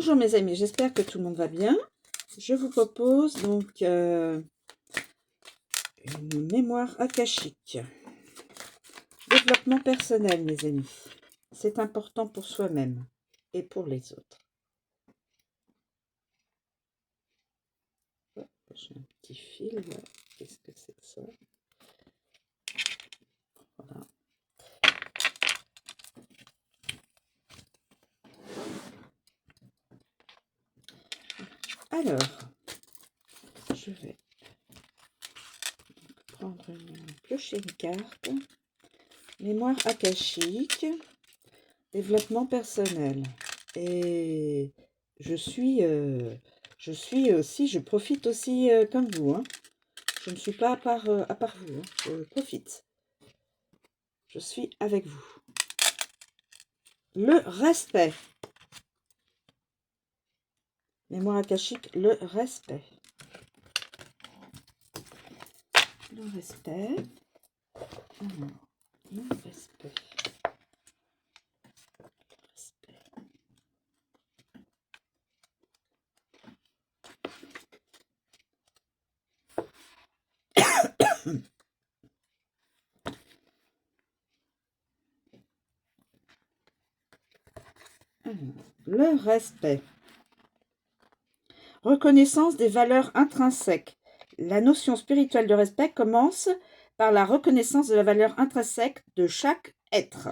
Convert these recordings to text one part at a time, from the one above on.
Bonjour mes amis, j'espère que tout le monde va bien. Je vous propose donc une mémoire akashique. Développement personnel mes amis. C'est important pour soi-même et pour les autres. J'ai un petit fil là. Qu'est-ce que c'est que ça? Voilà. Alors, je vais prendre piocher une carte. Mémoire akashique, développement personnel. Et je profite aussi comme vous. Hein. Je ne suis pas à part vous. Hein. Je profite. Je suis avec vous. Le respect. Mémoire akashique, le respect. Le respect. Alors, le respect. Le respect. Reconnaissance des valeurs intrinsèques. La notion spirituelle de respect commence par la reconnaissance de la valeur intrinsèque de chaque être.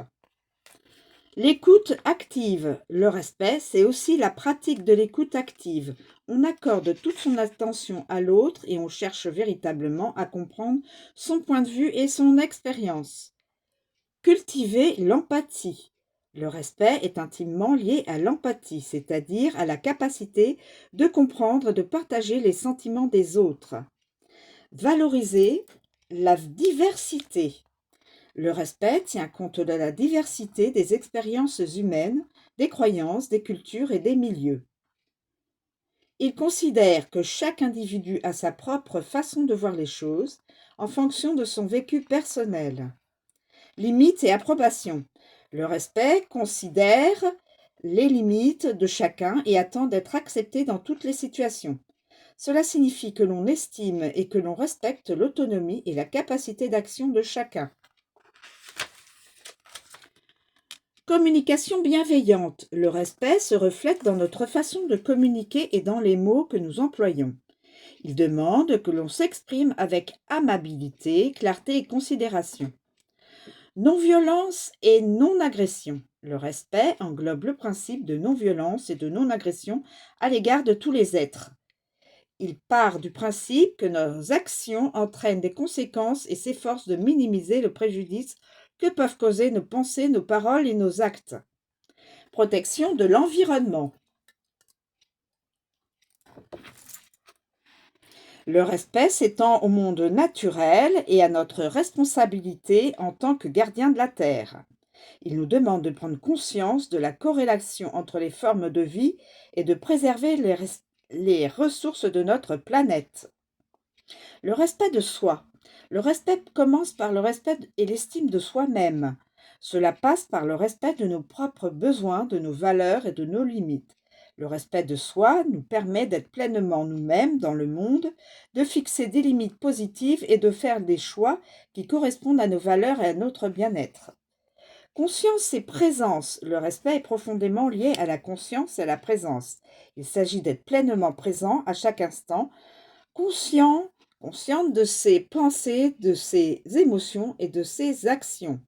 L'écoute active. Le respect, c'est aussi la pratique de l'écoute active. On accorde toute son attention à l'autre et on cherche véritablement à comprendre son point de vue et son expérience. Cultiver l'empathie. Le respect est intimement lié à l'empathie, c'est-à-dire à la capacité de comprendre et de partager les sentiments des autres. Valoriser la diversité. Le respect tient compte de la diversité des expériences humaines, des croyances, des cultures et des milieux. Il considère que chaque individu a sa propre façon de voir les choses en fonction de son vécu personnel. Limites et approbation. Le respect considère les limites de chacun et attend d'être accepté dans toutes les situations. Cela signifie que l'on estime et que l'on respecte l'autonomie et la capacité d'action de chacun. Communication bienveillante. Le respect se reflète dans notre façon de communiquer et dans les mots que nous employons. Il demande que l'on s'exprime avec amabilité, clarté et considération. Non-violence et non-agression. Le respect englobe le principe de non-violence et de non-agression à l'égard de tous les êtres. Il part du principe que nos actions entraînent des conséquences et s'efforce de minimiser le préjudice que peuvent causer nos pensées, nos paroles et nos actes. Protection de l'environnement. Le respect s'étend au monde naturel et à notre responsabilité en tant que gardiens de la Terre. Il nous demande de prendre conscience de la corrélation entre les formes de vie et de préserver les ressources de notre planète. Le respect de soi. Le respect commence par le respect et l'estime de soi-même. Cela passe par le respect de nos propres besoins, de nos valeurs et de nos limites. Le respect de soi nous permet d'être pleinement nous-mêmes dans le monde, de fixer des limites positives et de faire des choix qui correspondent à nos valeurs et à notre bien-être. Conscience et présence. Le respect est profondément lié à la conscience et à la présence. Il s'agit d'être pleinement présent à chaque instant, consciente de ses pensées, de ses émotions et de ses actions.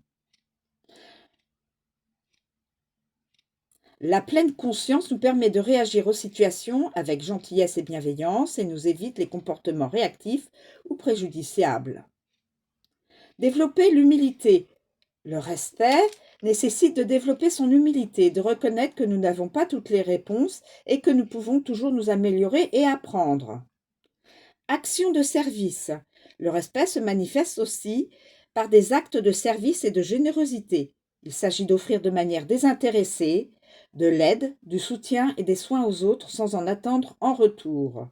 La pleine conscience nous permet de réagir aux situations avec gentillesse et bienveillance et nous évite les comportements réactifs ou préjudiciables. Développer l'humilité. Le respect nécessite de développer son humilité, de reconnaître que nous n'avons pas toutes les réponses et que nous pouvons toujours nous améliorer et apprendre. Action de service. Le respect se manifeste aussi par des actes de service et de générosité. Il s'agit d'offrir de manière désintéressée de l'aide, du soutien et des soins aux autres sans en attendre en retour.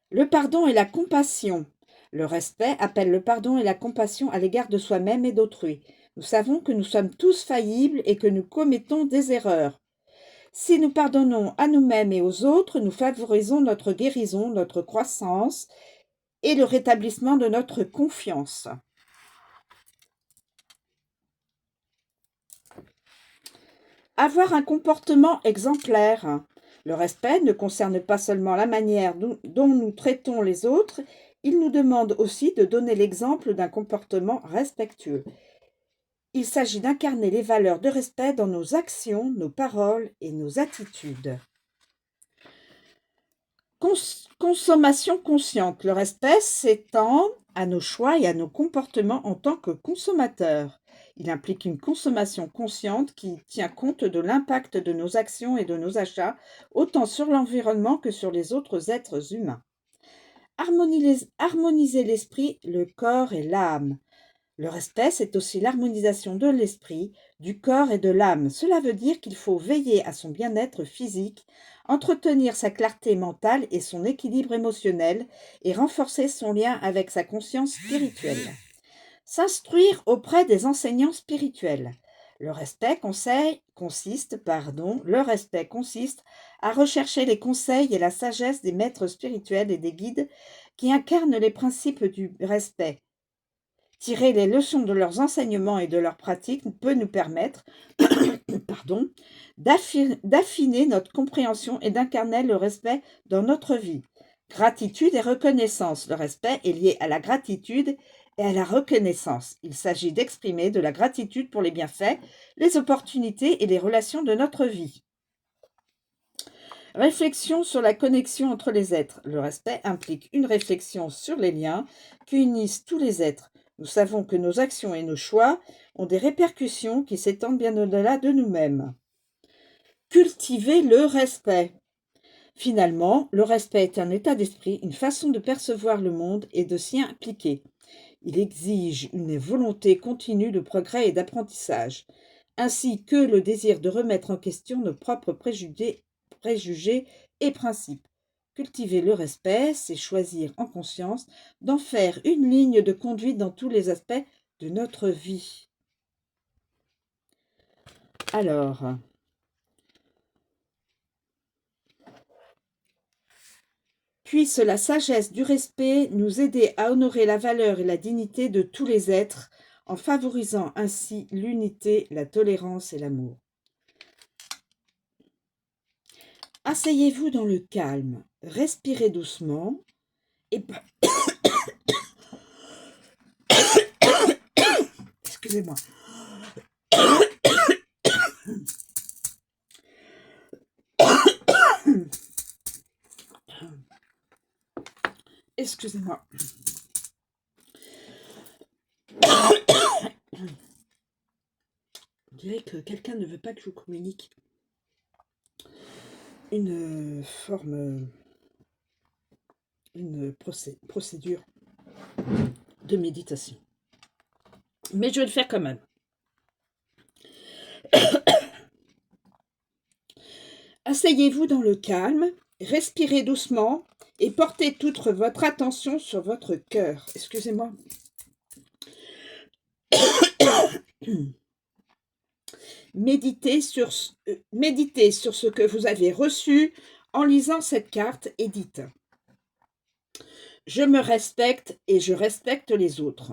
Le pardon et la compassion. Le respect appelle le pardon et la compassion à l'égard de soi-même et d'autrui. Nous savons que nous sommes tous faillibles et que nous commettons des erreurs. Si nous pardonnons à nous-mêmes et aux autres, nous favorisons notre guérison, notre croissance et le rétablissement de notre confiance. Avoir un comportement exemplaire. Le respect ne concerne pas seulement la manière dont nous traitons les autres, il nous demande aussi de donner l'exemple d'un comportement respectueux. Il s'agit d'incarner les valeurs de respect dans nos actions, nos paroles et nos attitudes. Consommation consciente. Le respect s'étend à nos choix et à nos comportements en tant que consommateurs. Il implique une consommation consciente qui tient compte de l'impact de nos actions et de nos achats, autant sur l'environnement que sur les autres êtres humains. Harmoniser l'esprit, le corps et l'âme. Le respect, c'est aussi l'harmonisation de l'esprit, du corps et de l'âme. Cela veut dire qu'il faut veiller à son bien-être physique, entretenir sa clarté mentale et son équilibre émotionnel et renforcer son lien avec sa conscience spirituelle. S'instruire auprès des enseignants spirituels. Le respect consiste à rechercher les conseils et la sagesse des maîtres spirituels et des guides qui incarnent les principes du respect. Tirer les leçons de leurs enseignements et de leurs pratiques peut nous permettre d'affiner notre compréhension et d'incarner le respect dans notre vie. Gratitude et reconnaissance. Le respect est lié à la gratitude et à la reconnaissance. Il s'agit d'exprimer de la gratitude pour les bienfaits, les opportunités et les relations de notre vie. Réflexion sur la connexion entre les êtres. Le respect implique une réflexion sur les liens qui unissent tous les êtres. Nous savons que nos actions et nos choix ont des répercussions qui s'étendent bien au-delà de nous-mêmes. Cultiver le respect. Finalement, le respect est un état d'esprit, une façon de percevoir le monde et de s'y impliquer. Il exige une volonté continue de progrès et d'apprentissage, ainsi que le désir de remettre en question nos propres préjugés et principes. Cultiver le respect, c'est choisir en conscience d'en faire une ligne de conduite dans tous les aspects de notre vie. Alors, puisse la sagesse du respect nous aider à honorer la valeur et la dignité de tous les êtres, en favorisant ainsi l'unité, la tolérance et l'amour. Asseyez-vous dans le calme, respirez doucement et... Excusez-moi. Excusez-moi. On dirait que quelqu'un ne veut pas que je vous communique une procédure de méditation. Mais je vais le faire quand même. Asseyez-vous dans le calme, respirez doucement et portez toute votre attention sur votre cœur. Excusez-moi. Méditez sur ce que vous avez reçu en lisant cette carte et dites « Je me respecte et je respecte les autres ».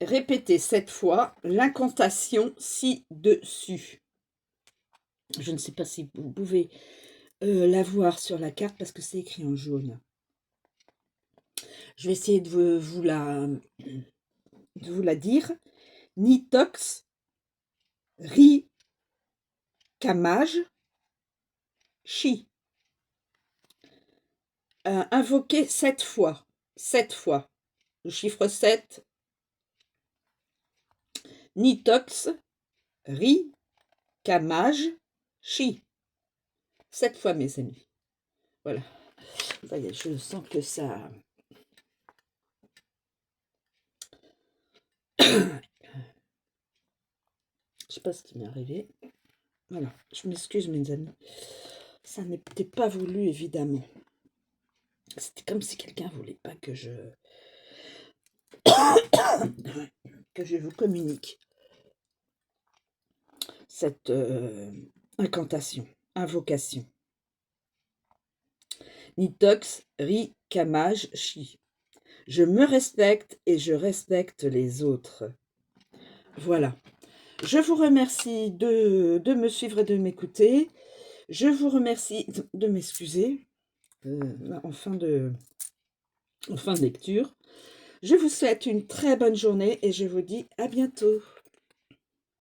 Répétez 7 fois l'incantation ci-dessus. Je ne sais pas si vous pouvez la voir sur la carte parce que c'est écrit en jaune. Je vais essayer de vous la dire. Nitox, Ri, Kamaj, Chi. Invoquez 7 fois. 7 fois. Le chiffre 7. Nitox, Ri, Kamaj, Chi. 7 fois, mes amis. Voilà. Voyez, je sens que ça... Je ne sais pas ce qui m'est arrivé. Voilà, je m'excuse, mes amis. Ça n'était pas voulu, évidemment. C'était comme si quelqu'un ne voulait pas que je vous communique. cette incantation, invocation. Nitox ri kamaj chi. Je me respecte et je respecte les autres. Voilà. Je vous remercie de me suivre et de m'écouter. Je vous remercie de m'excuser en fin de lecture. Je vous souhaite une très bonne journée et je vous dis à bientôt.